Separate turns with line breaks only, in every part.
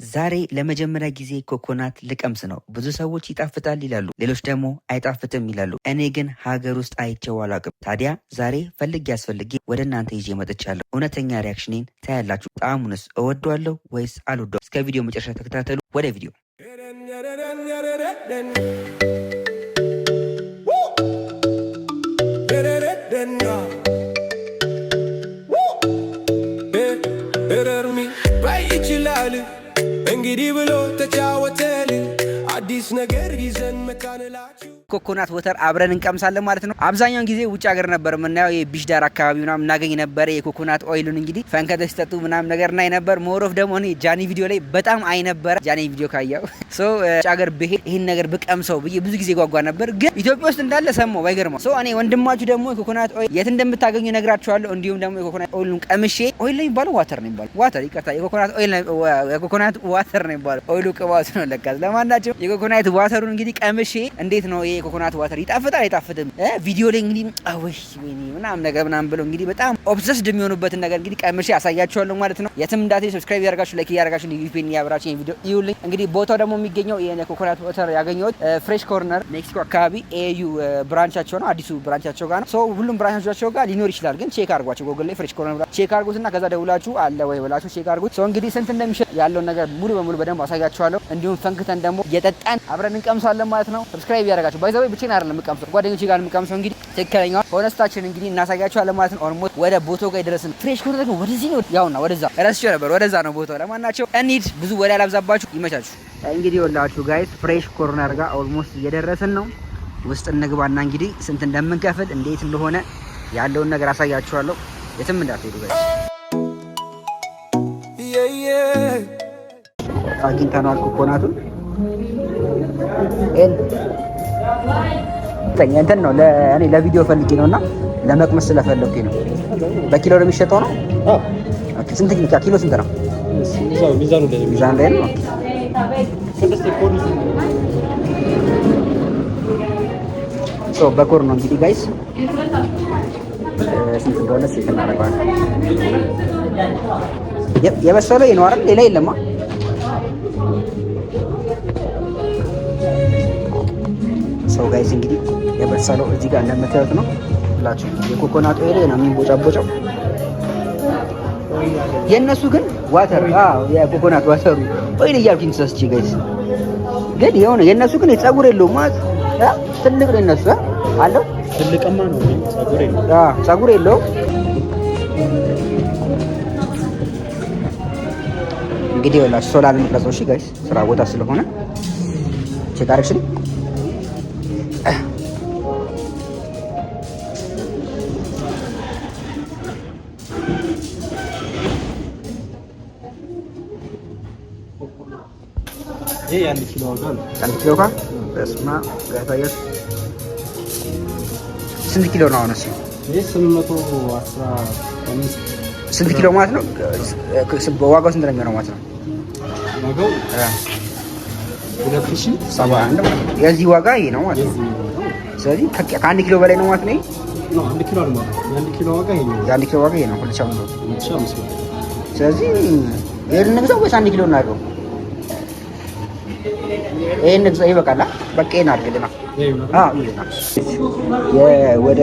ዛሬ ለመጀመሪያ ጊዜ ኮኮናት ልቀምስ ነው። ብዙ ሰዎች ይጣፍጣል ይላሉ፣ ሌሎች ደግሞ አይጣፍጥም ይላሉ። እኔ ግን ሀገር ውስጥ አይቼው አላውቅም። ታዲያ ዛሬ ፈልጌ አስፈልጌ ወደ እናንተ ይዤ መጥቻለሁ። እውነተኛ ሪያክሽኔን ታያላችሁ። ጣዕሙንስ እወደዋለሁ ወይስ አልወደዋለሁ? እስከ ቪዲዮ መጨረሻ ተከታተሉ። ወደ ቪዲዮ
እንግዲህ ብሎ ተጫወተል አዲስ ነገር ይዘን መጣንላችሁ።
ኮኮናት ወተር አብረን እንቀምሳለን ማለት ነው። አብዛኛውን ጊዜ ውጭ ሀገር ነበር የምናየው፣ የቢሽ ዳር አካባቢ ምናምን እናገኝ ነበር። የኮኮናት ኦይሉን እንግዲህ ፈንከተሽ ጠጡ ምናምን ነገር እናይ ነበር። ሞሮፍ ደግሞ እኔ ጃኒ ቪዲዮ ላይ በጣም አይ ነበር። ጃኒ ቪዲዮ ካየው ውጭ ሀገር ብሄድ ይህን ነገር ብቀምሰው ብዬ ብዙ ጊዜ ጓጓ ነበር። ግን ኢትዮጵያ ውስጥ እንዳለ ሰማው ባይገርመው። እኔ ወንድማችሁ ደግሞ የኮኮናት ኦይል የት እንደምታገኙ ነግራችኋለሁ። እንዲሁም ደግሞ የኮኮናት ኦይሉን ቀምሼ ኦይል ነው የሚባለው ዋተር ነው የሚባለው ዋተር ይቀርታ የኮኮናት ኦይል ነው የኮኮናት ዋተር ነው የሚባለው ኦይሉ ቅባቱ ነው ለካስ። ለማናቸው የኮኮናት ዋተሩን እንግዲህ ቀምሼ እንዴት ነው ይሄ የኮኮናት ዋተር ይጣፍጣል አይጣፍጥም? ቪዲዮ ላይ እንግዲህ አወሽ ወይኔ ምናምን ነገር ምናምን ብለው እንግዲህ በጣም ኦብሰስድ የሚሆኑበትን ነገር እንግዲህ ቀምሼ አሳያችኋለሁ ማለት ነው። የትም እንዳትሄዱ ሰብስክራይብ ያደርጋችሁ፣ ላይክ ያደርጋችሁ፣ ዩቲዩብን ያብራችሁ ይሄን ቪዲዮ ይዩልኝ። እንግዲህ ቦታው ደግሞ የሚገኘው የኮኮናት ዋተር ያገኘሁት ፍሬሽ ኮርነር ሜክሲኮ አካባቢ ኤዩ ብራንቻቸው ነው፣ አዲሱ ብራንቻቸው ጋር ነው። ሁሉም ብራንቻቸው ጋር ሊኖር ይችላል፣ ግን ቼክ አድርጓቸው ጎግል ላይ ፍሬሽ ኮርነር ቼክ አድርጉትና ከዛ ደውላችሁ አለ ወይ ብላችሁ ቼክ አድርጉት። እንግዲህ ስንት እንደሚሸጥ ያለውን ነገር ሙሉ በሙሉ በደንብ አሳያችኋለሁ። እንዲሁም ፈንክተን ደግሞ የጠጣን አብረን እንቀምሳለን ማለት ነው። ሰብስክራይብ ያደርጋችሁ ባይዘው ብቻዬን አይደለም የምቀምሰው ጓደኞቼ ጋር የምቀምሰው እንግዲህ ትክክለኛው ሆነስታችን እንግዲህ እናሳያችኋለን ማለት ነው። ኦልሞስት ወደ ቦታው ጋር ደረስን። ፍሬሽ ኮርነር ደግሞ ወደዚህ ነው ያውና ወደዛ ረስቼው ነበር፣ ወደዛ ነው ቦታው። ለማናቸው እንሂድ፣ ብዙ ወደ አላብዛባችሁ፣ ይመቻችሁ። እንግዲህ ወላችሁ ጋይስ ፍሬሽ ኮርነር ጋር ኦልሞስት እየደረስን ነው። ውስጥ እንግባና እንግዲህ ስንት እንደምንከፍል እንዴት እንደሆነ ያለውን ነገር አሳያችኋለሁ። የትም እንዳትሄዱ ጋይስ። አግኝተናል ኮኮናቱን እንትን ነው ለእኔ ለቪዲዮ ፈልጌ ነውና ለመቅመስ ስለፈለኩኝ ነው። በኪሎ ነው የሚሸጠው ነው? ኦኬ። ስንት ኪሎ ስንት ነው? ሚዛኑ ላይ ነው። በኮር ነው እንግዲህ ጋይስ ስንት እንደሆነ ሴት እናደርገዋለን። የበሰለው ይሄ ነው አይደል? ሌላ የለማ። ጋይስ እንግዲህ የበሰለው እዚህ ጋር እንደምታዩት ነው ሁላችሁ። የኮኮናት ኦይል ነው የሚቦጫቦጨው። የነሱ ግን ዋተር የኮኮናት ዋተሩ ኦይል እያልኩኝ ተሳስቼ ጋይስ። ግን የሆነ የነሱ ግን የፀጉር የለውም ማለት ትልቅ ነው የነሱ አለው።
ትልቅማ ነው ፀጉር የለውም።
ፀጉር የለውም። እንግዲህ ወላሂ ሶላር እንቀርጸው። እሺ ጋይስ ስራ ቦታ ስለሆነ ቼክ አድርግልኝ።
ይሄ አንድ ኪሎ ዋጋ ነው።
አንድ ኪሎ ዋጋ በስማ ጋታየስ ስንት ኪሎ ነው አሁን? እሺ
ይሄ 815
ስንት ኪሎ ማለት ነው? ዋጋው ስንት ነው የሚሆነው ማለት ነው?
ዋጋው 2071
ማለት ነው። የዚህ ዋጋ ይሄ ነው ማለት ነው። ስለዚህ ከአንድ ኪሎ በላይ ነው ማለት ነው።
ነው አንድ ኪሎ አይደለም። የአንድ ኪሎ ዋጋ ይሄ ነው።
የአንድ ኪሎ ዋጋ ይሄ ነው 2500።
2500።
ስለዚህ ይሄን እንግዛው ወይስ አንድ ኪሎ እናድርገው? ይሄን ንግዛ ይበቃላ። በቃ ይሄን አድርግልና ወደ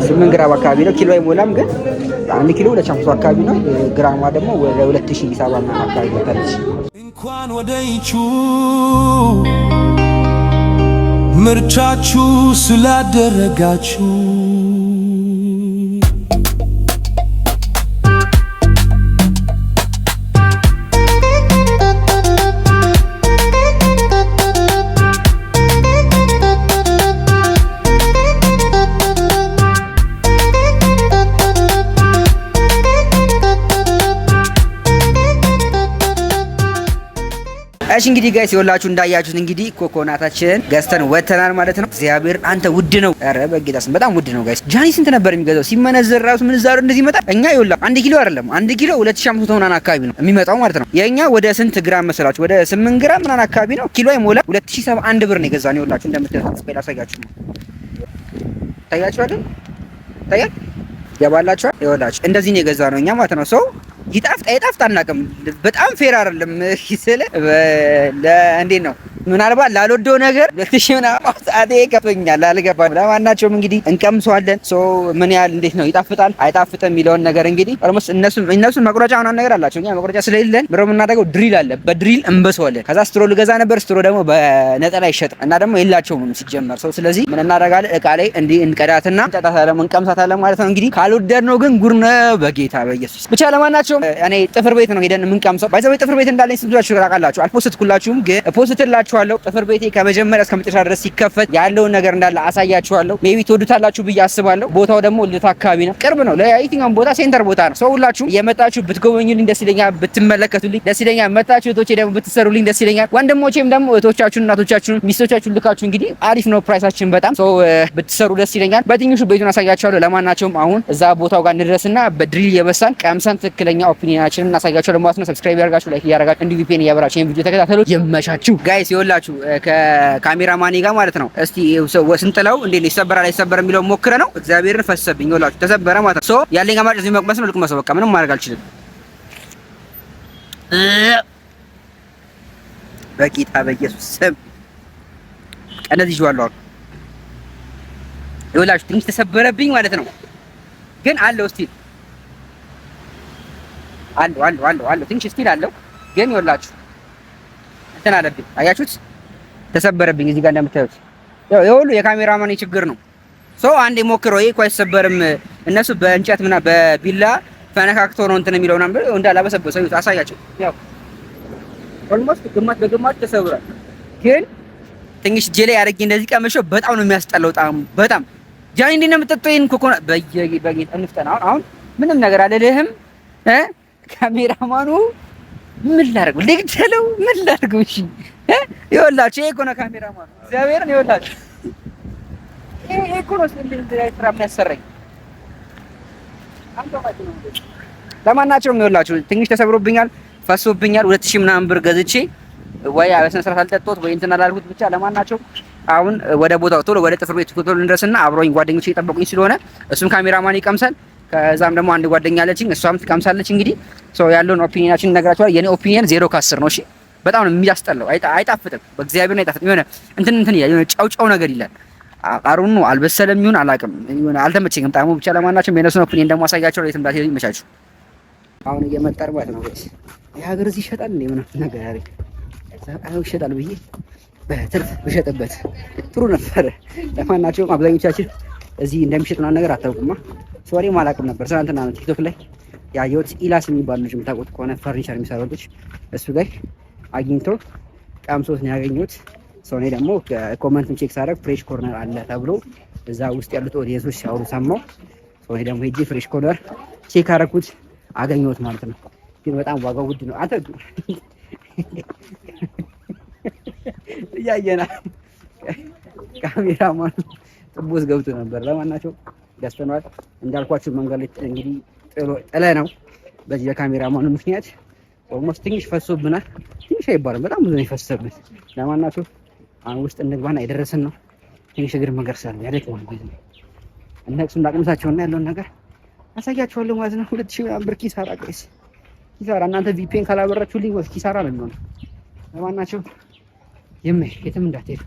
8 ግራም አካባቢ ነው። ኪሎ አይሞላም፣ ግን 1 ኪሎ 250 አካባቢ ነው። ግራሟ ደግሞ ወደ 2070 አካባቢ ታለች።
እንኳን ወደ ይቹ ምርጫችሁ ስላደረጋችሁ
እሺ እንግዲህ ጋይስ ይኸውላችሁ እንዳያችሁት እንግዲህ ኮኮናታችንን ገዝተን ወተናል ማለት ነው። እግዚአብሔር አንተ ውድ ነው። ኧረ በጌታስ በጣም ውድ ነው ጋይስ። ጃኒ ስንት ነበር የሚገዛው? ሲመነዘር ራሱ ምንዛሬው እንደዚህ ይመጣል። እኛ ይኸውላችሁ 1 ኪሎ አይደለም 1 ኪሎ 2500 ምናምን አካባቢ ነው የሚመጣው ማለት ነው። የኛ ወደ ስንት ግራም መሰላችሁ? ወደ 8 ግራም ምናምን አካባቢ ነው። ኪሎ አይሞላ 2071 ብር ነው የገዛነው። ይኸውላችሁ እንደምታዩት ስፔል አሳያችሁ ነው። ታያችሁ አይደል? ታያል ያባላችሁ ይኸውላችሁ እንደዚህ ነው የገዛነው እኛ ማለት ነው። ይጣፍጥ አናውቅም። በጣም ፌር አይደለም ስለ እንዴት ነው ምናልባት ላልወደው ነገር 2000 ምናምን አውጣቴ ከፍኛል አልገባም። ለማናቸውም እንግዲህ እንቀምሰዋለን። ሶ ምን ያህል እንዴት ነው ይጣፍጣል አይጣፍጥም የሚለውን ነገር እንግዲህ ኦልሞስት እነሱ መቁረጫ ምናምን ነገር አላቸው። እኛ መቁረጫ ስለሌለን ምሮ የምናደርገው ድሪል አለ። በድሪል እንበሰዋለን። ከዛ ስትሮ ልገዛ ነበር። ስትሮ ደግሞ በነጠላ አይሸጥም እና ደግሞ የላቸውም ሲጀመር ሰው። ስለዚህ ምን እናደርጋለን? እቃ ላይ እንዲህ እንቀዳትና እንጨታታለን፣ እንቀምሳታለን ማለት ነው። እንግዲህ ካልወደድነው ግን ጉር ነው በጌታ በኢየሱስ። ብቻ ለማናቸውም እኔ ጥፍር ቤት ነው ሄደን የምንቀምሰው። ባይዘው ጥፍር ቤት እንዳለኝ ስንቶቻችሁ ታውቃላችሁ? አልፖስትኩላችሁም ግን ፖስትላችኋለሁ። ጥፍር ቤቴ ከመጀመሪያ እስከ መጨረሻ ድረስ ሲከፈት ያለውን ነገር እንዳለ አሳያችኋለሁ። ሜቢ ትወዱታላችሁ ብዬ አስባለሁ። ቦታው ደግሞ ልደታ አካባቢ ነው፣ ቅርብ ነው። ለየትኛውም ቦታ ሴንተር ቦታ ነው። ሰው ሁላችሁም የመጣችሁ ብትጎበኙልኝ ደስ ይለኛል፣ ብትመለከቱልኝ ደስ ይለኛል። መጣችሁ እህቶቼ ደግሞ ብትሰሩልኝ ደስ ይለኛል። ወንድሞቼም ደግሞ እህቶቻችሁን፣ እናቶቻችሁን፣ ሚስቶቻችሁን ልካችሁ እንግዲህ አሪፍ ነው ፕራይሳችን በጣም ሰው ብትሰሩ ደስ ይለኛል። በትንሹ ቤቱን አሳያችኋለሁ። ለማናቸውም አሁን እዛ ቦታው ጋር እንድረስና በድሪል የበሳን ቀምሰን ትክክለኛ ኦፒኒየናችንን እናሳያችኋለሁ ማለት ነው። ሰብስክራይብ ያደርጋችሁ፣ ላይክ ያደርጋችሁ፣ እንዲሁ ቪፒኤን እያበራችሁ ይሄን ቪዲዮ ተከታተሉ። ይመቻችሁ ጋይስ። ይኸውላችሁ ከካሜራማኒ ጋር ማለት ነው። እስቲ ስንጥለው እንዴት ይሰበራል አይሰበርም የሚለው ሞክረ ነው። እግዚአብሔርን ፈሰሰብኝ። ይኸውላችሁ ተሰበረ ማለት ነው። ሶ ያለኝ አማራጭ እዚህ መቅመስ ነው። ልቅመሰው በቃ ምንም ማድረግ አልችልም። በቂጣ በኢየሱስ ስም ቀነዚህ ይዋለው። ይኸውላችሁ ትንሽ ተሰበረብኝ ማለት ነው። ግን አለው ስቲል አለው ትንሽ ስቲል አለው። ግን ይኸውላችሁ እንትን አለብኝ። አያችሁት? ተሰበረብኝ እዚህ ጋር እንደምታዩት። ያው የሁሉ የካሜራማን ችግር ነው። ሰው አንዴ ሞክረው ይሄ እኮ አይሰበርም። እነሱ በእንጨት ምና በቢላ ፈነካክቶ ነው እንትን የሚለው ምናምን እንዳላበሰበሰው ይሁት አሳያቸው። ያው ኦልሞስት ግማሽ በግማሽ ተሰብሯል። ግን ትንሽ ጄሌ አድርጌ እንደዚህ ቀመሸው በጣም ነው የሚያስጠላው። በጣም ጃኒ እንዴት ነው የምትጠጣው? ይሄን ኮኮና በጌጥ እንፍጠን። አሁን ምንም ነገር አልልህም። ካሜራማኑ ምን ላድርገው? ልግደለው? ምን ላድርገው? እሺ ይኸውላችሁ ይሄ እኮ ነው ካሜራማኑ። እግዚአብሔርን ይኸውላችሁ ይሄ እኮ ነው ስራ የሚያሰራኝ። ለማናቸውም ይኸውላችሁ ትንሽ ተሰብሮብኛል፣ ፈሶብኛል። 2000 ምናምን ብር ገዝቼ ወይ በስነ ስርዓት አልጠጣሁት ወይ እንትን አላልኩት። ብቻ ለማናቸው አሁን ወደ ቦታው ቶሎ ወደ ጥፍር ቤት ቶሎ እንድረስና አብሮኝ ጓደኞቼ እየጠበቁኝ ስለሆነ እሱም ካሜራማን ይቀምሳል። ከዛም ደግሞ አንድ ጓደኛ አለችኝ እሷም ትቀምሳለች። እንግዲህ ሶ ያለውን ኦፒኒየናችን እነግራችኋለሁ። የኔ ኦፒኒየን 0 ከ10 ነው። እሺ በጣም ነው የሚያስጠላው። አይጣፍጥም፣ በእግዚአብሔር አይጣፍጥም። የሆነ እንትን ይላል፣ የሆነ ጫው ነገር ይላል። አሩን ነው አልበሰለም ይሁን አላውቅም፣ የሆነ አልተመቸኝም ጣዕሙ። ብቻ ለማናቸውም የነሱን ኦፒኒየን ደግሞ አሳያችኋለሁ። የትም እንዳትሄዱ ይመቻችሁ። አሁን እየመጣርባት ነው ወይስ የሀገር እዚህ ይሸጣል እንዴ? ምን ነገር ያደርግ አው ይሸጣል ብዬ በትርፍ ብሸጥበት ጥሩ ነበር። ለማናቸውም አብዛኞቻችን እዚህ እንደሚሸጥ ነው ነገር አታውቁማ። ሶሪ ማላውቅም ነበር። ትናንትና ነው ቲክቶክ ላይ ያየሁት። ኢላስ የሚባል ልጅ የምታውቁት ከሆነ ፈርኒቸር የሚሰራው ልጅ እሱ ላይ አግኝቶ ቀምሶት ነው ያገኘሁት። ሰው ላይ ደግሞ ኮመንቱን ቼክ ሳደርግ ፍሬሽ ኮርነር አለ ተብሎ እዛ ውስጥ ያሉት ኦዲየንሶች ሲያወሩ ሰማሁ። ሰው ላይ ደግሞ ሄጄ ፍሬሽ ኮርነር ቼክ አደረኩት አገኘሁት ማለት ነው። ግን በጣም ዋጋው ውድ ነው። አንተ እያየና ካሜራማን ጥቦስ ገብቶ ነበር። ለማናቸው ያስተናል እንዳልኳችሁ መንገድ ላይ እንግዲህ ጥለ ነው። በዚህ የካሜራማኑ ምክንያት ኦልሞስት ትንሽ ፈሶብናል። ትንሽ አይባልም በጣም ብዙ ነው የፈሰሰብን። ለማናቸው አሁን ውስጥ እንግባና የደረስን ነው። ትንሽ እግር መንገድ ሳለ ያደክማል። ብዙ እነሱም ላቅምሳቸውና ያለውን ነገር አሳያችኋለሁ ማለት ነው። 2000 ብር ኪሳራ ቀይስ ኪሳራ። እናንተ ቪፒኤን ካላበራችሁልኝ ወስ ኪሳራ ነው የሚሆነው። ለማናቸው የትም እንዳትሄዱ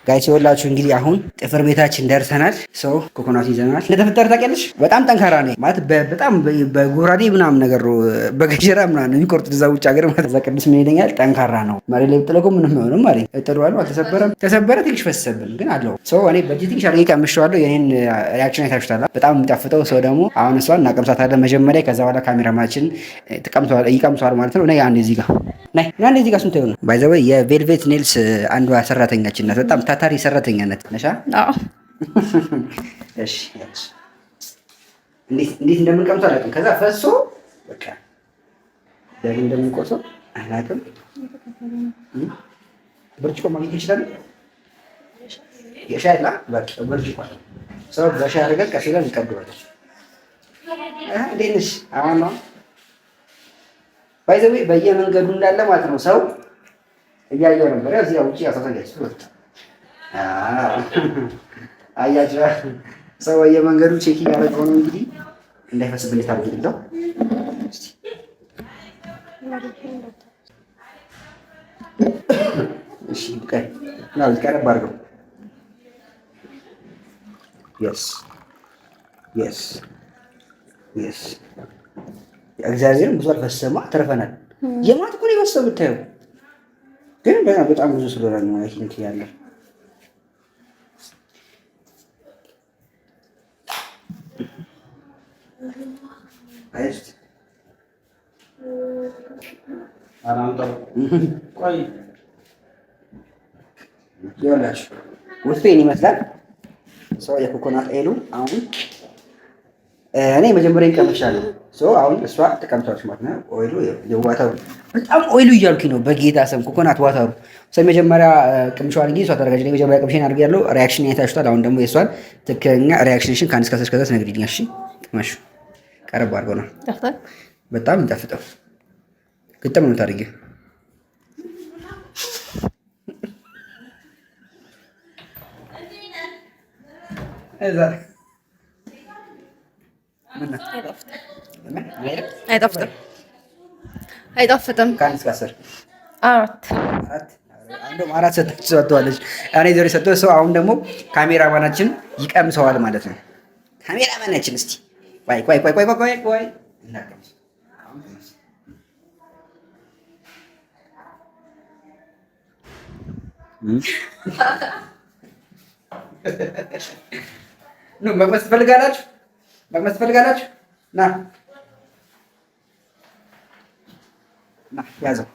ጋይስ። ይኸውላችሁ እንግዲህ አሁን ጥፍር ቤታችን ደርሰናል። ሰው ኮኮናት ይዘናል። እንደተፈጠረ ታውቂያለሽ። በጣም ጠንካራ ነው ማለት በጣም በጎራዴ ምናምን ነገር በገጀራ ምናምን ነው የሚቆርጡት እዛ ውጭ ሀገር ማለት እዛ ቅዱስ ምን ይለኛል ጠንካራ ነው። መሬት ላይ ብጥለቆ ምንም አይሆንም ማለት እጥሯለሁ። አልተሰበረም። ተሰበረ ትንሽ ፈሰሰብን ግን አለው። ሰው እኔ በእጅ ትንሽ አድርጌ ቀምሼዋለሁ። የኔን ሪአክሽን አይታችሁታል። በጣም የሚጣፍጠው ሰው ደግሞ አሁን እሷን እናቀምሳታለን መጀመሪያ። ከዛ በኋላ ካሜራማችን ይቀምሰዋል ማለት ነው። እና አንዴ እዚህ ጋር ናይ እዚህ ጋር ስንት ነው ባይ ዘ ወይ የቬልቬት ኔልስ አንዷ ሰራተኛችን ናት። በጣም ታታሪ ሰራተኛ ናት። ነሻ? አዎ። እሺ እንዴት እንደምንቀምሰው አላውቅም። ከዛ ፈሶ በቃ ደግሞ እንደምንቆርሰው አላውቅም። ብርጭቆ ማግኘት እንችላለን። የሻይ በቃ ብርጭቆ ሰው በሻይ አድርገን ቀስ ይለን እንቀድዋለን። እንዴት ነሽ? አሁን ነው ባይ ዘ ወይ በየመንገዱ እንዳለ ማለት ነው ሰው እያየው ነበር። እዚህ ውጪ ያሳሳያችሁ አያችሁ ሰው በየመንገዱ ቼክ እያደረገው ነው። እንግዲህ እንዳይፈስብን ታርጉልኝ። እሺ ቀይ ነው ቀረብ አድርገው። የስ የስ የስ እግዚአብሔርን ብዙ አልፈሰማ ተረፈናል። የማት እኮ ነው የፈሰው ብታየው፣ ግን በጣም ብዙ ስለሆነ ነው አይ ቲንክ ያለ አይስ አራንተው ቆይ ይኸውላችሁ ውስጡ ይሄን ይመስላል። ሰው የኮኮናት ኦይሉ አሁን እኔ መጀመሪያ ቀምሻለሁ። አሁን እሷ ተቀምጣለች ማለት ነው። ኦይሉ የዋታው በጣም ኦይሉ እያልኩኝ ነው በጌታ ስም ኮኮናት ዋታሩ መጀመሪያ ቅምሻዋን እንግዲህ እሷ ታደርጋለች። እኔ መጀመሪያ ቅምሼን አድርጌያለሁ። ሪአክሽን አይታችኋል። አሁን ደግሞ የእሷን ትክክለኛ ሪአክሽንሽን ከአንድ እስከ 10 ከዛ ትነግሪኛለሽ። እሺ ቅመሹ ቀረብ አድርገው ነው በጣም እንጠፍጠው ግጥም ነው ታደርጊው።
አይጣፍጥም።
ከአንድ እስከ 10
4
ሰጥተዋለች። እኔ ዞር የሰጠው ሰው አሁን ደግሞ ካሜራማናችን ይቀምሰዋል ማለት ነው። ካሜራማናችን እስቲ ቆይ መቅመስ ትፈልጋላችሁ? ና ያዘው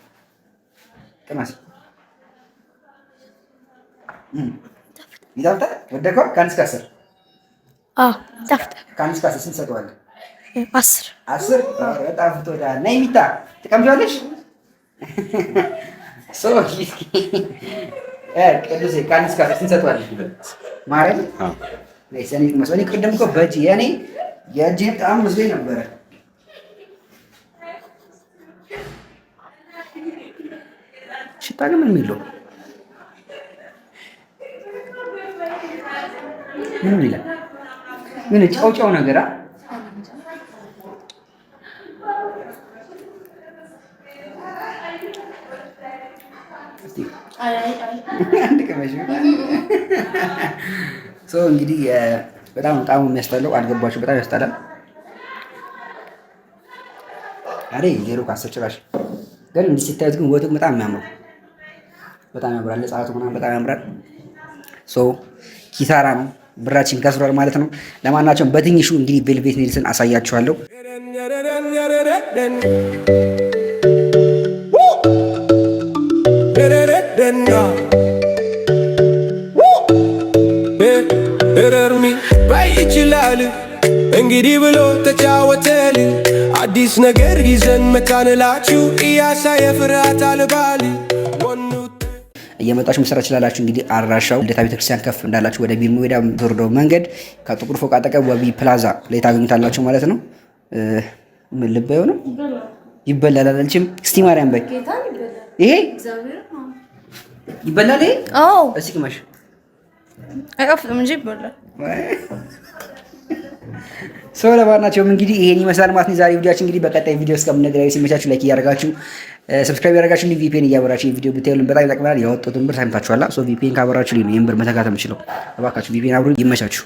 ቅመስ። ይጣፍጣል። ወደድከው? ከአንድ እስከ 10
ይጣፍጣል።
ከአንድ እስከ 10 ስንት ሰጠዋለህ?
10
በጣም ፍቶታል። ነይ ሚጣ ትቀምሻለሽ? ቅዱሴ ከአንድ እስከ 10 ስንት ሰጠዋለህ? ማርያም እኔ ቅድም እኮ በእጅ የእጅህን ጣዕም መስሎኝ ነበረ። ሽታ ግን ምንም የለውም። ምንም ይላል ምን ጫው ነገር እንግዲህ በጣም የሚያስጠላው አልገባችሁ። በጣም ያስጠላል። አሬ 0 ከ10 ጭራሽ። ግን እንዲህ ሲታዩት ግን ወጡ በጣም የሚያምረው በጣም ያምራል። ለጻቱ ምናምን በጣም ያምራል። ኪሳራ ነው፣ ብራችን ከስሯል ማለት ነው። ለማናቸውም በትንሹ እንግዲህ ቬልቬት ኔልስን አሳያችኋለሁ።
ይችላል እንግዲህ ብሎ ተጫወተል። አዲስ ነገር ይዘን መጣንላችሁ እያሳየ ፍርሃት አልባል
እየመጣችሁ መሰራት ትችላላችሁ። እንግዲህ አድራሻው ልደታ ቤተክርስቲያን ከፍ እንዳላችሁ ወደ ቢርሞ ሜዳ የምትወርደው መንገድ ከጥቁር ፎቅ አጠገብ ወቢ ፕላዛ ላይ ታገኙታላችሁ ማለት ነው። ምን ልበየው ነው ይበላል አልችም። እስቲ ማርያም በይ ይሄ ይበላል። ይሄ እስኪ ቅመሽ
አይጣፍጥም እንጂ ይበላል።
ለማናቸውም እንግዲህ ይሄን ይመስላል ማለት ነው ዛሬ ቪዲዮአችን። እንግዲህ በቀጣይ ቪዲዮ እስከምንገናኝ ሲመቻችሁ ላይክ እያደረጋችሁ ሰብስክራይብ ያደረጋችሁ ቪፒኤን እያበራችሁ ቪዲዮ ብታዩልን በጣም ይጠቅመናል። ያወጡትን ብር ሰምታችኋላ። ቪፒኤን ካበራችሁ ነው ይሄን ብር መተካት የምችለው። እባካችሁ ቪፒኤን አብሩ። ይመቻችሁ።